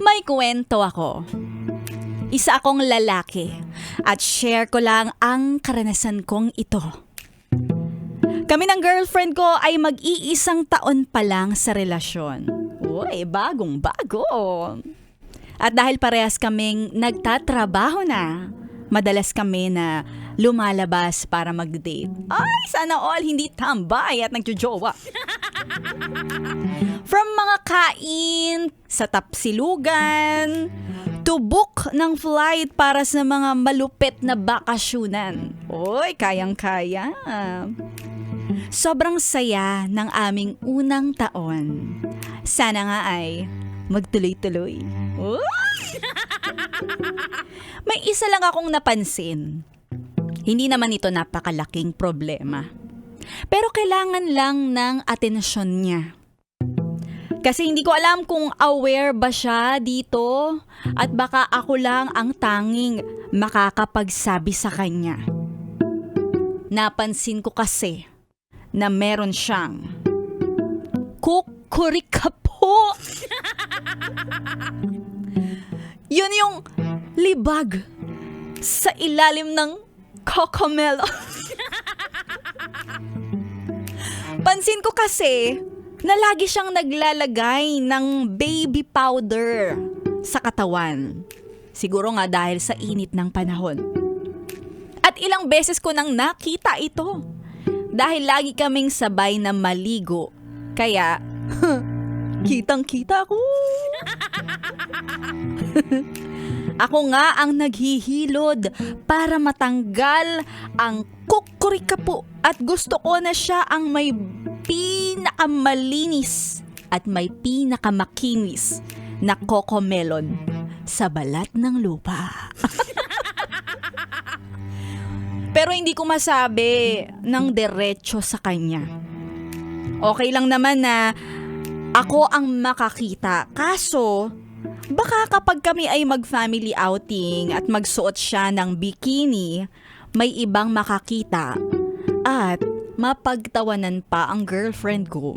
May kwento ako. Isa akong lalaki at share ko lang ang karanasan kong ito. Kami ng girlfriend ko ay mag-iisang taon pa lang sa relasyon. Uy, bagong-bago. At dahil parehas kaming nagtatrabaho na, madalas kami na lumalabas para mag-date. Ay, sana all hindi tambay at nagjojowa. From mga kain, sa tapsilugan, to book ng flight para sa mga malupit na bakasyunan. Uy, kayang-kaya. Sobrang saya ng aming unang taon. Sana nga ay magtuloy-tuloy. May isa lang akong napansin. Hindi naman ito napakalaking problema. Pero kailangan lang ng atensyon niya. Kasi hindi ko alam kung aware ba siya dito at baka ako lang ang tanging makakapagsabi sa kanya. Napansin ko kasi na meron siyang kukurikapo. Yun yung libag sa ilalim ng Cocomelo. Pansin ko kasi na lagi siyang naglalagay ng baby powder sa katawan. Siguro nga dahil sa init ng panahon. At ilang beses ko nang nakita ito. Dahil lagi kaming sabay na maligo. Kaya, kitang-kita ko. Ako nga ang naghihilod para matanggal ang kukurikapo at gusto ko na siya ang may pinakamalinis at may pinakamakinis na cocomelon sa balat ng lupa. Pero hindi ko masabi ng diretso sa kanya. Okay lang naman na ako ang makakita. Kaso, baka kapag kami ay mag-family outing at magsuot siya ng bikini, may ibang makakita at mapagtawanan pa ang girlfriend ko.